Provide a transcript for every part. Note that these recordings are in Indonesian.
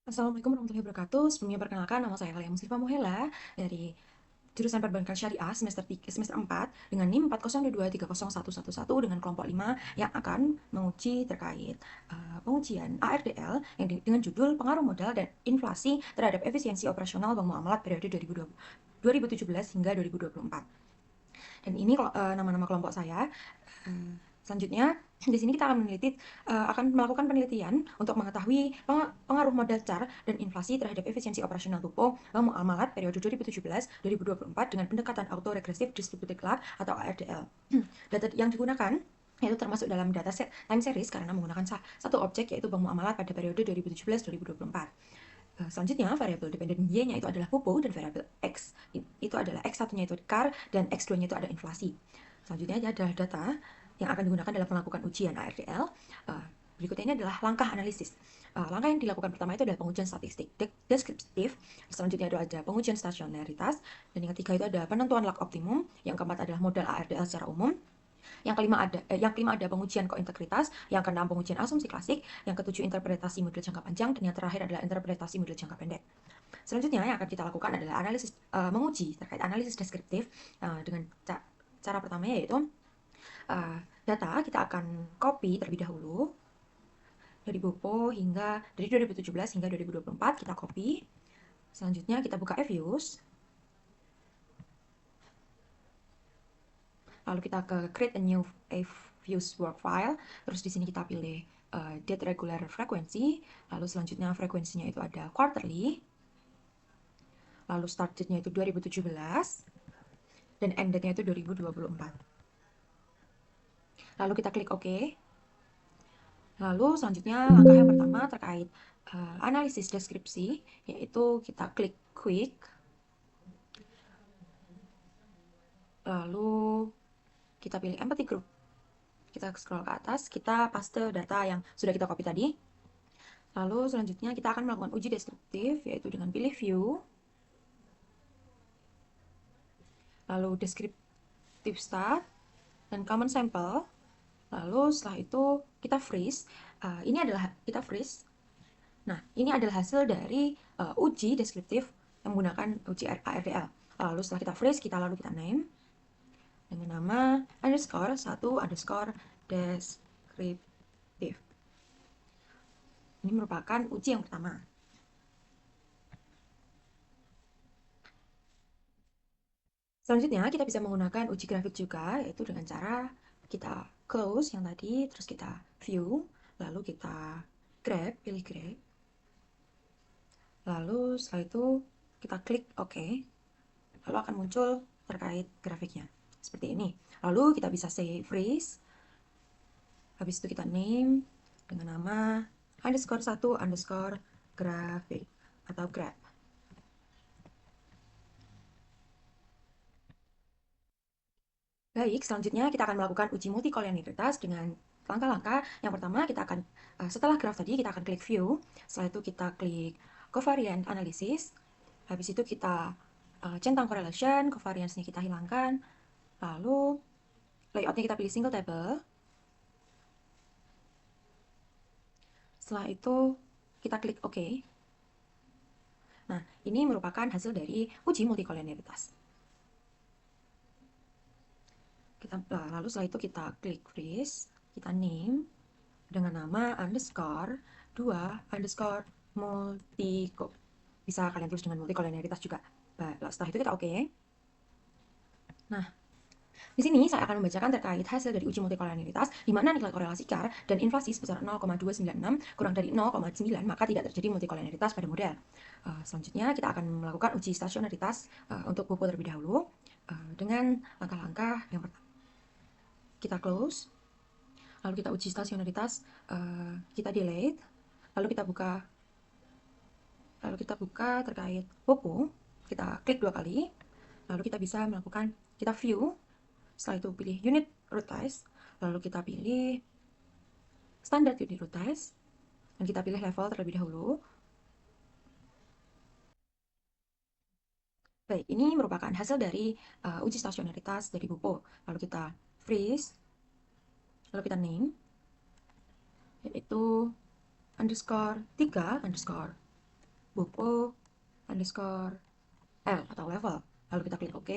Assalamualaikum warahmatullahi wabarakatuh. Sebelumnya perkenalkan, nama saya Alia Muslifa Muhela dari jurusan Perbankan Syariah semester 4 dengan NIM 402230111 dengan kelompok 5 yang akan menguji terkait pengujian ARDL yang dengan judul pengaruh modal dan inflasi terhadap efisiensi operasional bank muamalat periode 2017 hingga 2024. Dan ini nama-nama kelompok saya. Selanjutnya, di sini kita akan melakukan penelitian untuk mengetahui pengaruh modal CAR dan inflasi terhadap efisiensi operasional Tupo bank muamalat periode 2017-2024 dengan pendekatan auto-regressive distributed lag atau ARDL. Data yang digunakan yaitu termasuk dalam dataset time series karena menggunakan satu objek yaitu bank muamalat pada periode 2017-2024. Selanjutnya, variabel dependen Y-nya itu adalah PUPO dan variabel X itu adalah X1-nya itu CAR dan X2-nya itu ada inflasi. Selanjutnya adalah data yang akan digunakan dalam melakukan ujian ARDL. Berikutnya ini adalah langkah analisis. Langkah yang dilakukan pertama itu adalah pengujian statistik deskriptif. Selanjutnya ada pengujian stasionaritas. Dan yang ketiga itu ada penentuan lag optimum. Yang keempat adalah modal ARDL secara umum. Yang kelima ada pengujian kointegritas, yang keenam pengujian asumsi klasik, yang ketujuh interpretasi model jangka panjang, dan yang terakhir adalah interpretasi model jangka pendek. Selanjutnya yang akan kita lakukan adalah menguji terkait analisis deskriptif dengan cara pertama yaitu data kita akan copy terlebih dahulu dari Bopo dari 2017 hingga 2024 kita copy. Selanjutnya kita buka eViews. Lalu kita ke create a new eViews work file. Terus di sini kita pilih date regular frequency. Lalu selanjutnya frekuensinya itu ada quarterly. Lalu start date-nya itu 2017 dan end date-nya itu 2024. Lalu kita klik OK. Lalu selanjutnya langkah yang pertama terkait analisis deskripsi, yaitu kita klik quick. Lalu kita pilih empathy group. Kita scroll ke atas, kita paste data yang sudah kita copy tadi. Lalu selanjutnya kita akan melakukan uji deskriptif, yaitu dengan pilih view. Lalu deskriptif start dan common sample. Lalu setelah itu kita freeze. Ini adalah kita freeze. Nah, ini adalah hasil dari uji deskriptif yang menggunakan uji ARDL. Lalu setelah kita freeze, lalu kita name dengan nama underscore 1 underscore deskriptif. Ini merupakan uji yang pertama. Selanjutnya, kita bisa menggunakan uji grafik juga, yaitu dengan cara kita close yang tadi, terus kita view, lalu kita pilih grab. Lalu setelah itu kita klik OK. Lalu akan muncul terkait grafiknya. Seperti ini. Lalu kita bisa say freeze. Habis itu kita name dengan nama underscore 1 underscore grafik atau graph. Baik, selanjutnya kita akan melakukan uji multikolinearitas dengan langkah-langkah. Yang pertama, setelah graph tadi, kita akan klik view. Setelah itu kita klik covariant analysis. Habis itu kita centang correlation, covariance-nya kita hilangkan. Lalu layout-nya kita pilih single table. Setelah itu kita klik OK. Nah, ini merupakan hasil dari uji multikolinearitas. Lalu setelah itu kita klik freeze, kita name dengan nama underscore 2 underscore multico. Bisa kalian tulis dengan multikolinearitas juga. Setelah itu kita OK. Nah, di sini saya akan membacakan terkait hasil dari uji multikolinearitas, di mana nilai korelasi CAR dan inflasi sebesar 0,296 kurang dari 0,9, maka tidak terjadi multikolinearitas pada model. Selanjutnya kita akan melakukan uji stasionaritas untuk Bopo terlebih dahulu dengan langkah-langkah yang pertama. Kita close, lalu kita uji stasionaritas, kita delete, lalu kita buka terkait Bopo, kita klik 2 kali, lalu kita bisa melakukan, kita view. Setelah itu pilih unit root test, lalu kita pilih standard unit root test, dan kita pilih level terlebih dahulu. Baik, ini merupakan hasil dari uji stasionaritas dari Bopo. Lalu kita freeze, lalu kita name, yaitu underscore 3 underscore bopo underscore L atau level. Lalu kita klik OK.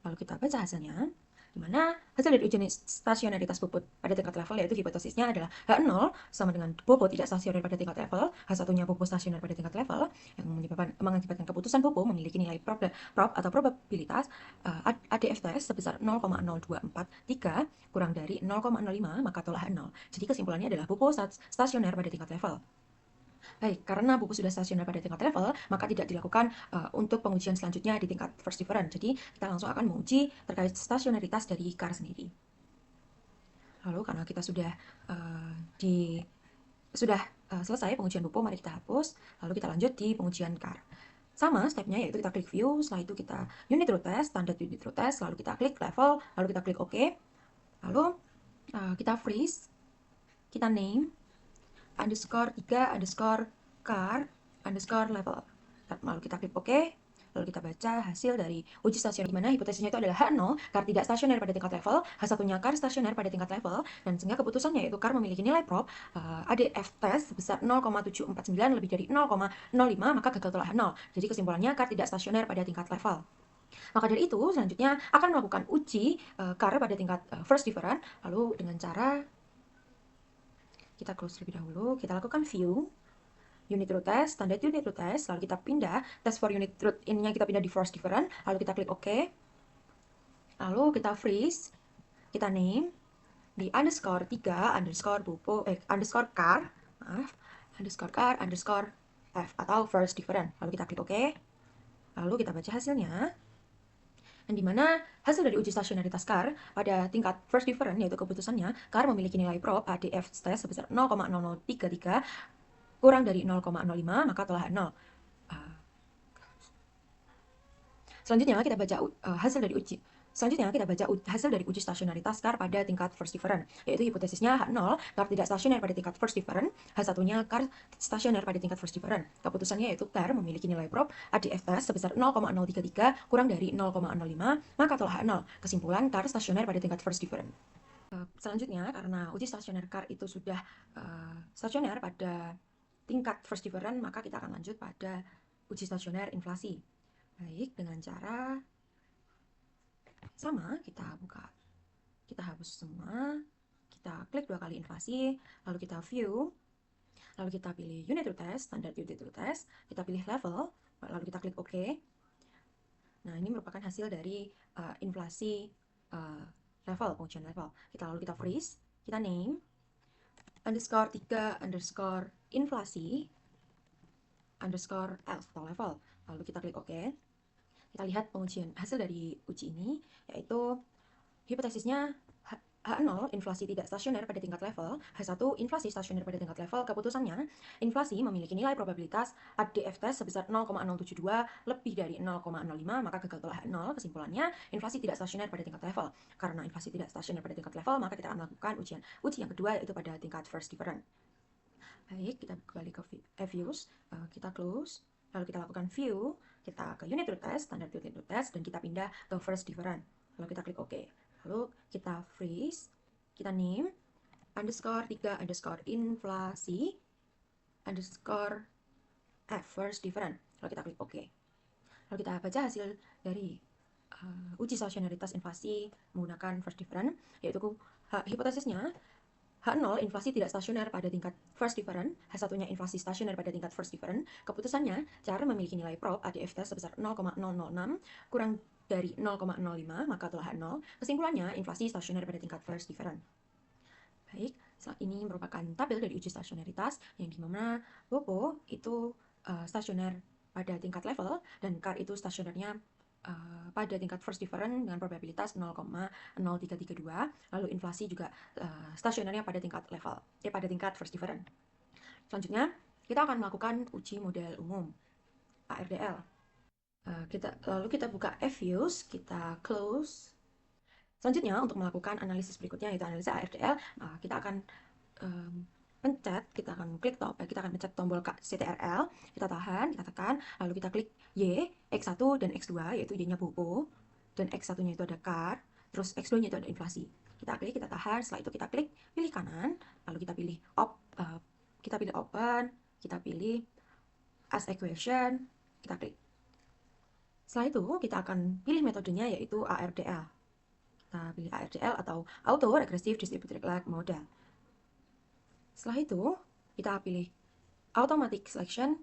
Lalu kita baca hasilnya, di mana hasil dari uji stasionaritas bobot pada tingkat level yaitu hipotesisnya adalah H0 sama dengan bobot tidak stasioner pada tingkat level, H1-nya bobot stasioner pada tingkat level, yang mengakibatkan keputusan bobot memiliki nilai prop atau probabilitas ADF test sebesar 0,0243 kurang dari 0,05 maka tolak H0. Jadi kesimpulannya adalah bobot stasioner pada tingkat level. Baik, karena buku sudah stasioner pada tingkat level, maka tidak dilakukan untuk pengujian selanjutnya di tingkat first difference. Jadi, kita langsung akan menguji terkait stasionaritas dari CAR sendiri. Lalu, karena kita sudah selesai pengujian buku, mari kita hapus. Lalu kita lanjut di pengujian CAR. Sama stepnya, yaitu kita klik view, setelah itu kita unit root test, standard unit root test, lalu kita klik level, lalu kita klik OK. Lalu kita freeze, kita name, underscore 3 underscore car underscore level. Lalu kita klik OK. Lalu kita baca hasil dari uji stasioner, di mana hipotesisnya itu adalah H0, CAR tidak stasioner pada tingkat level, H1-nya CAR stasioner pada tingkat level, dan sehingga keputusannya yaitu CAR memiliki nilai prop ADF test sebesar 0,749 lebih dari 0,05, maka gagal tolak H0. Jadi kesimpulannya CAR tidak stasioner pada tingkat level. Maka dari itu, selanjutnya akan melakukan uji CAR pada tingkat first difference, lalu dengan cara kita close terlebih dahulu, kita lakukan view, unit root test, standard unit root test, lalu kita pindah, test for unit root ininya kita pindah di first difference, lalu kita klik OK, lalu kita freeze, kita name, di underscore 3, underscore car, underscore F, atau first difference, lalu kita klik OK, lalu kita baca hasilnya, dan di mana hasil dari uji stasionaritas CAR pada tingkat first difference, yaitu keputusannya CAR memiliki nilai prop ADF test sebesar 0,0033 kurang dari 0,05 maka telah 0. Selanjutnya kita baca hasil dari uji stasionaritas CAR pada tingkat first difference, yaitu hipotesisnya H0 CAR tidak stasioner pada tingkat first difference, H1-nya CAR stasioner pada tingkat first difference. Keputusannya yaitu CAR memiliki nilai prop ADF test sebesar 0,033 kurang dari 0,05 maka telah H0. Kesimpulan CAR stasioner pada tingkat first difference. Selanjutnya, karena uji stasioner CAR itu sudah stasioner pada tingkat first difference, maka kita akan lanjut pada uji stasioner inflasi. Baik, dengan cara sama, kita hapus semua, kita klik 2 kali inflasi, lalu kita view, lalu kita pilih unit root test, standard unit root test, kita pilih level, lalu kita klik OK. Nah, ini merupakan hasil dari inflasi level, pengujian level. Lalu kita freeze, kita name, underscore 3 underscore inflasi underscore L atau level. Lalu kita klik OK. Kita lihat hasil dari uji ini, yaitu hipotesisnya H0 inflasi tidak stasioner pada tingkat level, H1 inflasi stasioner pada tingkat level. Keputusannya, inflasi memiliki nilai probabilitas ADF test sebesar 0,072 lebih dari 0,05 maka gagal tolak H0. Kesimpulannya, inflasi tidak stasioner pada tingkat level. Karena inflasi tidak stasioner pada tingkat level, maka kita akan melakukan uji yang kedua, yaitu pada tingkat first difference. Baik, kita kembali ke views, kita close, lalu kita lakukan view, kita ke unit root test, standard unit root test, dan kita pindah ke first difference. Lalu kita klik OK. Lalu kita freeze, kita name, underscore 3 underscore inflasi, underscore F, first difference. Lalu kita klik OK. Lalu kita baca hasil dari uji stasionaritas inflasi menggunakan first difference, yaitu hipotesisnya H0 inflasi tidak stasioner pada tingkat first difference, H1-nya inflasi stasioner pada tingkat first difference. Keputusannya, CAR memiliki nilai prop ADF test sebesar 0,006 kurang dari 0,05 maka telah H0. Kesimpulannya, inflasi stasioner pada tingkat first difference. Baik, ini merupakan tabel dari uji stasionaritas yang dimana BOPO itu stasioner pada tingkat level dan CAR itu stasionernya pada tingkat first difference dengan probabilitas 0,0332, lalu inflasi juga stasionernya pada tingkat level, pada tingkat first difference. Selanjutnya, kita akan melakukan uji model umum, ARDL. Lalu kita buka FViews, kita close. Selanjutnya, untuk melakukan analisis berikutnya, yaitu analisa ARDL, kita akan kita akan pencet tombol CTRL, kita tahan, kita tekan, lalu kita klik Y, X1 dan X2, yaitu Y-nya BOPO, dan X1-nya itu ada CAR, terus X2-nya itu ada inflasi. Kita klik, kita tahan, setelah itu kita klik, pilih kanan, lalu kita pilih open, kita pilih as equation, kita klik. Setelah itu, kita akan pilih metodenya yaitu ARDL. Kita pilih ARDL atau Auto Regressive Distributed Lag Model. Setelah itu, kita pilih Automatic Selection,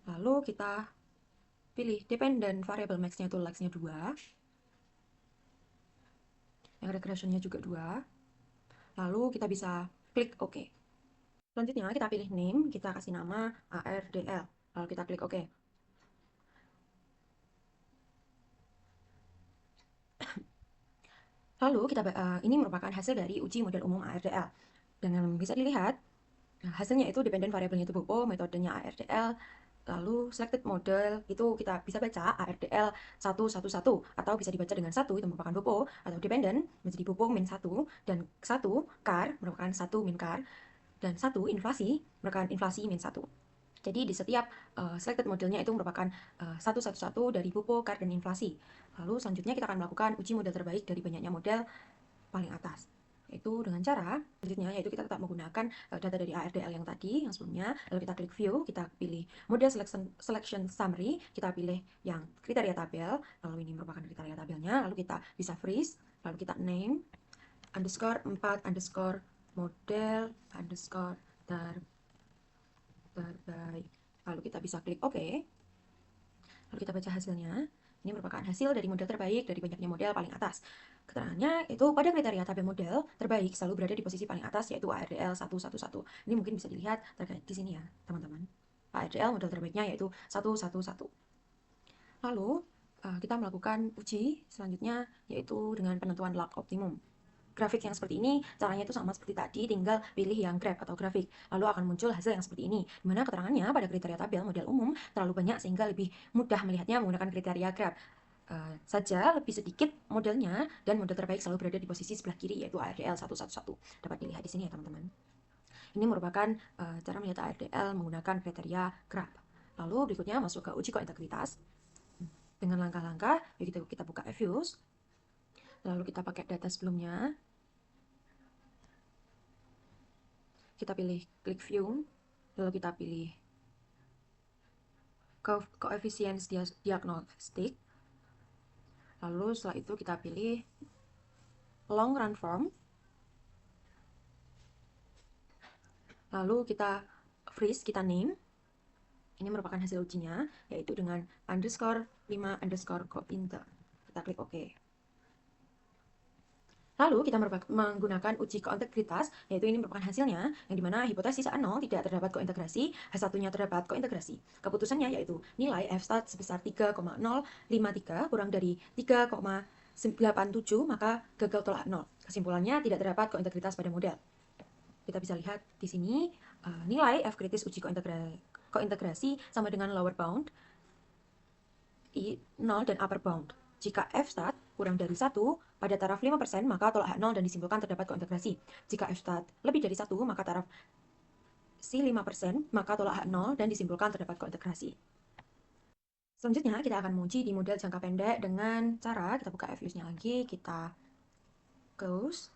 lalu kita pilih Dependent Variable Max-nya itu Lags-nya 2, yang regressionnya juga 2, lalu kita bisa klik OK. Selanjutnya kita pilih name, kita kasih nama ARDL, lalu kita klik OK. Lalu ini merupakan hasil dari uji model umum ARDL. Dan yang bisa dilihat, hasilnya itu dependent variabelnya itu BOPO, metodenya ARDL, lalu selected model itu kita bisa baca ARDL 111 atau bisa dibaca dengan 1 itu merupakan BOPO atau dependent menjadi BOPO min 1 dan 1 CAR merupakan 1 min CAR dan 1 inflasi merupakan inflasi min 1. Jadi di setiap selected modelnya itu merupakan 111 dari BOPO, CAR, dan inflasi. Lalu selanjutnya kita akan melakukan uji model terbaik dari banyaknya model paling atas. Yaitu dengan cara selanjutnya yaitu kita tetap menggunakan data dari ARDL yang tadi yang sebelumnya, lalu kita klik view, kita pilih model selection summary, kita pilih yang kriteria tabel, lalu ini merupakan kriteria tabelnya, lalu kita bisa freeze, lalu kita name underscore 4 underscore model underscore terbaik, lalu kita bisa klik OK, lalu kita baca hasilnya. Ini merupakan hasil dari model terbaik dari banyaknya model paling atas. Keterangannya itu pada kriteria tabel model terbaik selalu berada di posisi paling atas yaitu ARDL 111. Ini mungkin bisa dilihat terkait di sini ya, teman-teman. ARDL model terbaiknya yaitu 111. Lalu kita melakukan uji selanjutnya yaitu dengan penentuan lag optimum. Grafik yang seperti ini caranya itu sama seperti tadi, tinggal pilih yang graph atau grafik, lalu akan muncul hasil yang seperti ini, dimana keterangannya pada kriteria tabel model umum terlalu banyak sehingga lebih mudah melihatnya menggunakan kriteria graph. Saja lebih sedikit modelnya dan model terbaik selalu berada di posisi sebelah kiri yaitu ARDL 111. Dapat dilihat di sini ya teman-teman. Ini merupakan cara melihat ARDL menggunakan kriteria graph. Lalu berikutnya masuk ke uji kointegritas. Dengan langkah-langkah, yuk kita buka Fuse. Lalu kita pakai data sebelumnya. Kita pilih klik view, lalu kita pilih coefficient diagnostic, lalu setelah itu kita pilih long run form, lalu kita freeze, kita name. Ini merupakan hasil ujinya, yaitu dengan underscore 5 underscore cointer. Kita klik OK. Lalu kita menggunakan uji kointegritas, yaitu ini merupakan hasilnya, yang dimana hipotesis A0 tidak terdapat kointegrasi, H1-nya terdapat kointegrasi. Keputusannya yaitu nilai f-stat sebesar 3,053 kurang dari 3,97, maka gagal tolak 0. Kesimpulannya tidak terdapat kointegritas pada model. Kita bisa lihat di sini, nilai f kritis uji kointegrasi sama dengan lower bound, 0 dan upper bound. Jika f-stat kurang dari 1 pada taraf 5%, maka tolak H0 dan disimpulkan terdapat kointegrasi. Jika f-stat lebih dari 1, maka taraf si 5%, maka tolak H0 dan disimpulkan terdapat kointegrasi. Selanjutnya, kita akan menguji di model jangka pendek dengan cara kita buka Fuse-nya lagi, kita close,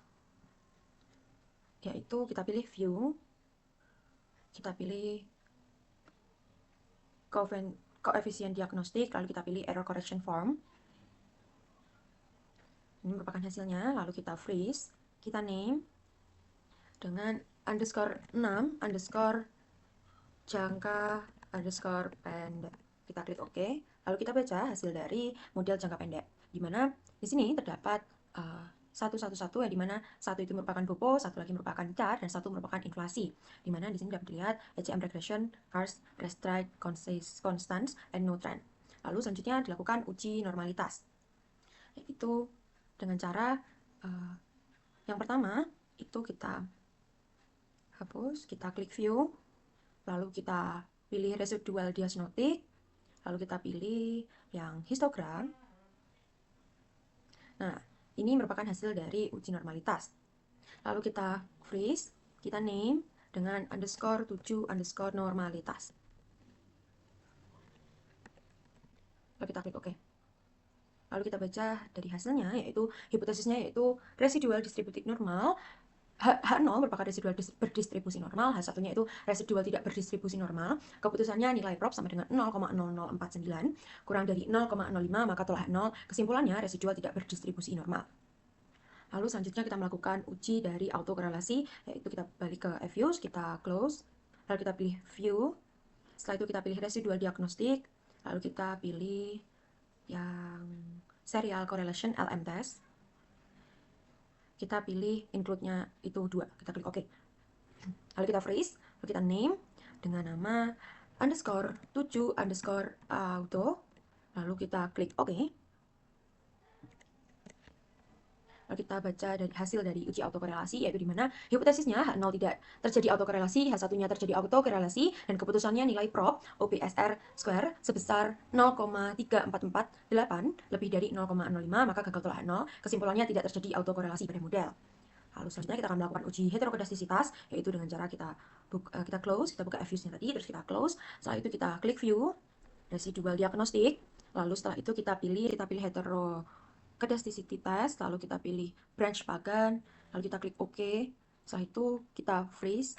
yaitu kita pilih view, kita pilih coefficient diagnostic, lalu kita pilih error correction form. Ini merupakan hasilnya, lalu kita freeze, kita name dengan underscore 6 underscore jangka underscore pendek. Kita klik OK, lalu kita baca hasil dari model jangka pendek, di mana di sini terdapat 111, yang dimana 1 itu merupakan BOPO, 1 lagi merupakan CAR, dan 1 merupakan inflasi. Di mana di sini dapat dilihat ECM regression, CARS, restrike, constants, and no trend. Lalu selanjutnya dilakukan uji normalitas, yaitu dengan cara yang pertama itu kita hapus, kita klik view, lalu kita pilih residual diagnostic, lalu kita pilih yang histogram. Nah, ini merupakan hasil dari uji normalitas. Lalu kita freeze, kita name dengan underscore 7 underscore normalitas. Lalu kita klik OK. Lalu kita baca dari hasilnya, yaitu hipotesisnya yaitu residual distributed normal H0 merupakan residual berdistribusi normal, H1-nya itu residual tidak berdistribusi normal. Keputusannya nilai prop sama dengan 0,0049 kurang dari 0,05 maka tolak H0. Kesimpulannya residual tidak berdistribusi normal. Lalu selanjutnya kita melakukan uji dari autokorelasi, yaitu kita balik ke Eviews, kita close, lalu kita pilih view, setelah itu kita pilih residual diagnostik, lalu kita pilih yang serial correlation LM test, kita pilih include-nya itu 2, kita klik OK. Lalu kita freeze, lalu kita name dengan nama underscore 7 underscore auto, lalu kita klik OK. Lalu kita baca dari hasil dari uji autokorelasi, yaitu di mana hipotesisnya H0 tidak terjadi autokorelasi, H1-nya terjadi autokorelasi, dan keputusannya nilai prop OPSR square sebesar 0,3448 lebih dari 0,05, maka gagal tolak H0. Kesimpulannya tidak terjadi autokorelasi pada model. Lalu selanjutnya kita akan melakukan uji heterokedastisitas, yaitu dengan cara kita close, kita buka Eviews-nya tadi, terus kita close, setelah itu kita klik view, residual diagnostik, lalu setelah itu kita pilih heterokedasticity test, lalu kita pilih branch pagan, lalu kita klik OK, setelah itu kita freeze,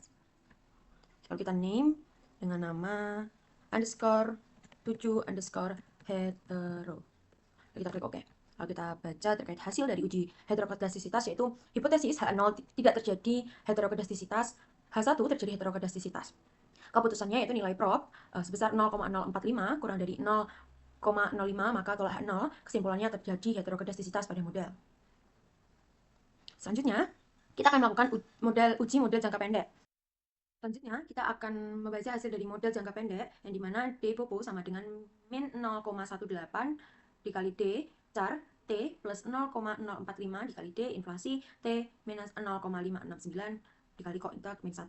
lalu kita name dengan nama underscore 7 underscore hetero, lalu kita klik OK. Lalu kita baca terkait hasil dari uji heterokedastisitas, yaitu hipotesis H0 tidak terjadi heterokedastisitas, H1 terjadi heterokedastisitas. Keputusannya yaitu nilai prop sebesar 0,045 kurang dari 0,05 maka tolak H0. Kesimpulannya terjadi heterokedastisitas pada model. Selanjutnya, kita akan melakukan uji model jangka pendek. Selanjutnya, kita akan membaca hasil dari model jangka pendek, yang dimana D popo sama dengan min 0,18 dikali D char T plus 0,045 dikali D inflasi T minus 0,569 dikali kointak min 1.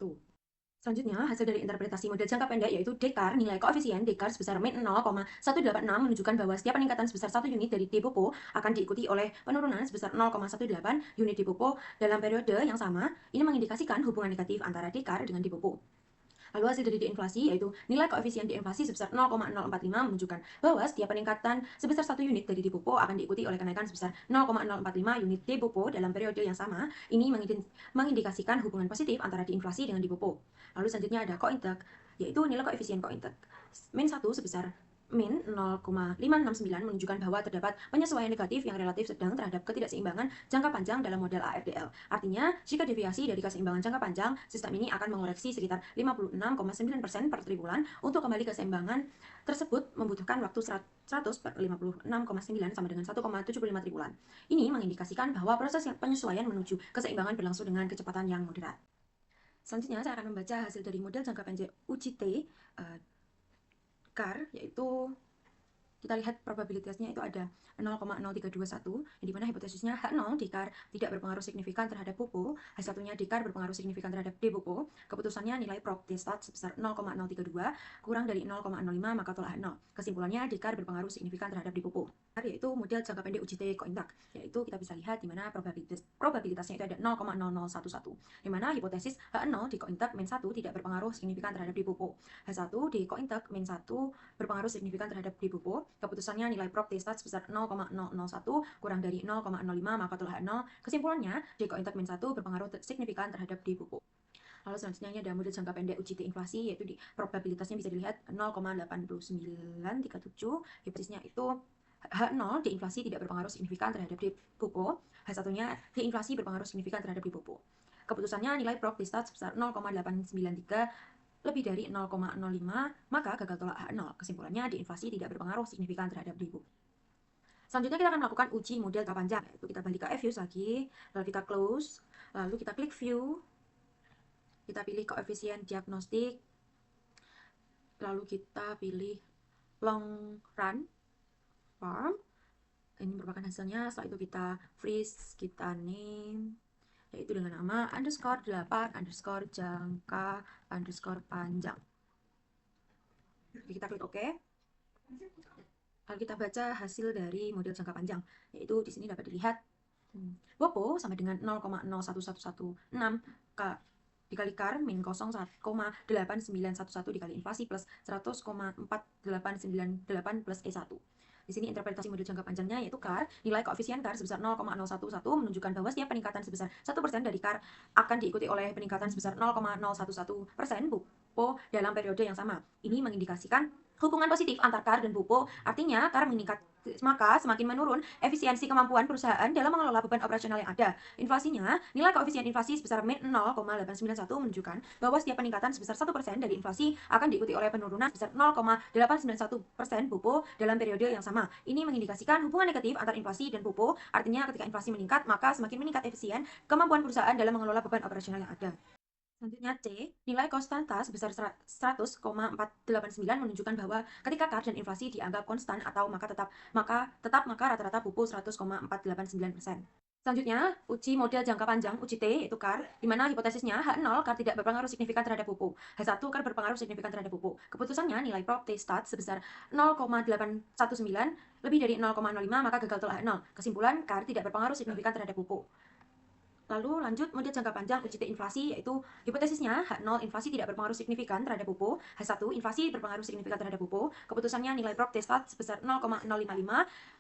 Selanjutnya, hasil dari interpretasi model jangka pendek yaitu DCAR, nilai koefisien DCAR sebesar min 0,186 menunjukkan bahwa setiap peningkatan sebesar 1 unit dari D popo akan diikuti oleh penurunan sebesar 0,18 unit D popo dalam periode yang sama. Ini mengindikasikan hubungan negatif antara DCAR dengan D popo. Lalu hasil dari diinflasi yaitu nilai koefisien diinflasi sebesar 0,045 menunjukkan bahwa setiap peningkatan sebesar 1 unit dari D popo akan diikuti oleh kenaikan sebesar 0,045 unit D popo dalam periode yang sama. Ini mengindikasikan hubungan positif antara diinflasi dengan D popo. Lalu selanjutnya ada kointek, yaitu nilai koefisien kointek min 1 sebesar min 0,569 menunjukkan bahwa terdapat penyesuaian negatif yang relatif sedang terhadap ketidakseimbangan jangka panjang dalam model AFDL. Artinya, jika deviasi dari keseimbangan jangka panjang, sistem ini akan mengoreksi sekitar 56,9% per triwulan. Untuk kembali ke keseimbangan tersebut membutuhkan waktu 100 per 56,9 sama dengan 1,75 triwulan. Ini mengindikasikan bahwa proses penyesuaian menuju keseimbangan berlangsung dengan kecepatan yang moderat. Selanjutnya, saya akan membaca hasil dari model jangka pendek uji T CAR, yaitu kita lihat probabilitasnya itu ada 0,0321, yang dimana hipotesisnya H0 di CAR tidak berpengaruh signifikan terhadap popo, H1-nya di CAR berpengaruh signifikan terhadap D popo. Keputusannya nilai prop T stat sebesar 0,032 kurang dari 0,05 maka tolak H0. Kesimpulannya di CAR berpengaruh signifikan terhadap D popo. Yaitu model jangka pendek uji T kointak, yaitu kita bisa lihat dimana probabilitasnya itu ada 0,0011, dimana hipotesis H0 di kointak min 1 tidak berpengaruh signifikan terhadap D popo, H1 di kointak min 1 berpengaruh signifikan terhadap D popo. Keputusannya nilai prop T stat sebesar 0,001 kurang dari 0,05 maka tolak H0. Kesimpulannya D kointak min 1 berpengaruh signifikan terhadap D popo. Lalu selanjutnya ini ada model jangka pendek uji T inflasi, yaitu di probabilitasnya bisa dilihat 0,8937. Hipotesisnya itu H0 di inflasi tidak berpengaruh signifikan terhadap D popo, H1-nya di inflasi berpengaruh signifikan terhadap D popo. Keputusannya nilai prop T stat sebesar 0,893 lebih dari 0,05 maka gagal tolak H0. Kesimpulannya di inflasi tidak berpengaruh signifikan terhadap D popo. Selanjutnya kita akan melakukan uji model jangka panjang, yaitu kita balik ke Eviews lagi, lalu kita close, lalu kita klik view, kita pilih koefisien diagnostik, lalu kita pilih long run form, ini merupakan hasilnya. Setelah itu kita freeze, kita name, yaitu dengan nama underscore 8 underscore jangka underscore panjang. Jadi kita klik OK. Lalu kita baca hasil dari model jangka panjang, yaitu di sini dapat dilihat popo sama dengan 0,01116 dikali CAR min 0,8911 dikali inflasi plus 100,4898 plus E1. Di sini interpretasi model jangka panjangnya yaitu KAR, nilai koefisien KAR sebesar 0,011 menunjukkan bahwa setiap peningkatan sebesar 1% dari KAR akan diikuti oleh peningkatan sebesar 0,011% PUPO dalam periode yang sama. Ini mengindikasikan hubungan positif antar KAR dan PUPO, artinya KAR meningkat maka semakin menurun efisiensi kemampuan perusahaan dalam mengelola beban operasional yang ada. Inflasinya, nilai koefisien inflasi sebesar min 0,891 menunjukkan bahwa setiap peningkatan sebesar 1% dari inflasi akan diikuti oleh penurunan sebesar 0,891% PUPO dalam periode yang sama. Ini mengindikasikan hubungan negatif antar inflasi dan PUPO, artinya ketika inflasi meningkat, maka semakin meningkat efisien kemampuan perusahaan dalam mengelola beban operasional yang ada. Selanjutnya C, nilai konstanta sebesar 100,489 menunjukkan bahwa ketika KAR dan inflasi dianggap konstan atau maka rata-rata PUPO 100,489%. Selanjutnya, uji model jangka panjang, uji T, yaitu KAR, di mana hipotesisnya H0 KAR tidak berpengaruh signifikan terhadap PUPO. H1 KAR berpengaruh signifikan terhadap PUPO. Keputusannya nilai prop T stat sebesar 0,819 lebih dari 0,05 maka gagal tolak H0. Kesimpulan, KAR tidak berpengaruh signifikan terhadap PUPO. Lalu lanjut model jangka panjang uji T inflasi, yaitu hipotesisnya H0 inflasi tidak berpengaruh signifikan terhadap PUPO, H1 inflasi berpengaruh signifikan terhadap PUPO. Keputusannya nilai prop T stat sebesar 0,055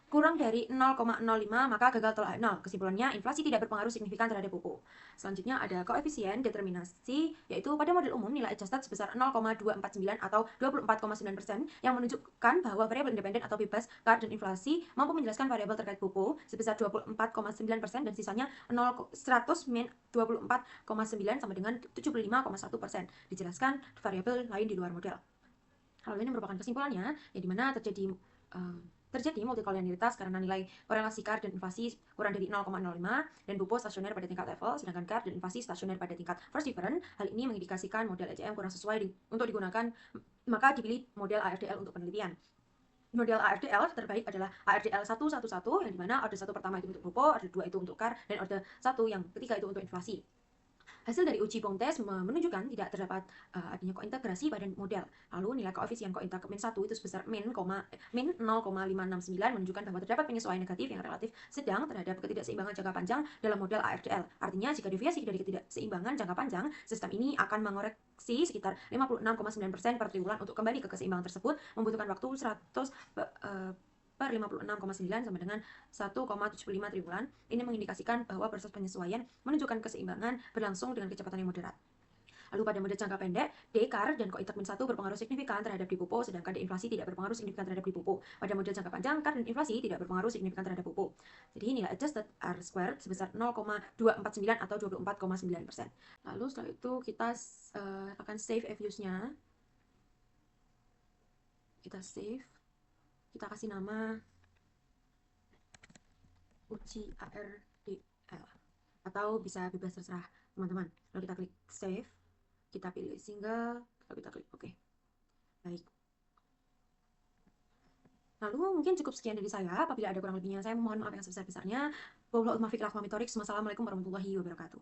kurang dari 0,05 maka gagal tolak H0. Kesimpulannya inflasi tidak berpengaruh signifikan terhadap PUPO. Selanjutnya ada koefisien determinasi, yaitu pada model umum nilai adjusted sebesar 0,249 atau 24,9% yang menunjukkan bahwa variabel independen atau bebas KAR dan inflasi mampu menjelaskan variabel terkait PUPO sebesar 24,9% dan sisanya 100 min 24,9 sama dengan 75,1%. Dijelaskan variabel lain di luar model. Hal ini merupakan kesimpulannya, yang dimana terjadi multikolinearitas karena nilai korelasi KAR dan inflasi kurang dari 0,05 dan PUPO stasioner pada tingkat level, sedangkan KAR dan inflasi stasioner pada tingkat first difference. Hal ini mengindikasikan model ECM kurang sesuai untuk digunakan, maka dipilih model ARDL untuk penelitian. Model ARDL terbaik adalah ARDL 111, yang dimana order 1 pertama itu untuk PUPO, order 2 itu untuk KAR, dan order 1 yang ketiga itu untuk inflasi. Hasil dari uji Bong-Test menunjukkan tidak terdapat adanya kointegrasi pada model. Lalu nilai koefisien kointeg min 1 itu sebesar min 0,569 menunjukkan bahwa terdapat penyesuaian negatif yang relatif sedang terhadap ketidakseimbangan jangka panjang dalam model ARDL. Artinya jika deviasi dari ketidakseimbangan jangka panjang, sistem ini akan mengoreksi sekitar 56,9% per triwulan. Untuk kembali ke keseimbangan tersebut membutuhkan waktu 100 per 56,9 sama dengan 1,75 triwulan. Ini mengindikasikan bahwa proses penyesuaian menunjukkan keseimbangan berlangsung dengan kecepatan yang moderat. Lalu pada model jangka pendek, D KAR dan kointeg min 1 berpengaruh signifikan terhadap PUPO, sedangkan D inflasi tidak berpengaruh signifikan terhadap PUPO. Pada model jangka panjang, KAR dan inflasi tidak berpengaruh signifikan terhadap PUPO. Jadi nilai adjusted R squared sebesar 0,249 atau 24,9%. Lalu setelah itu kita akan save FUs-nya. Kita save. Kita kasih nama uji ARDL atau bisa bebas terserah teman-teman. Lalu kita klik save, kita pilih single, lalu kita klik OK. Baik. Lalu mungkin cukup sekian dari saya. Apabila ada kurang lebihnya, saya mohon maaf yang sebesar-besarnya. Wassalamualaikum warahmatullahi wabarakatuh.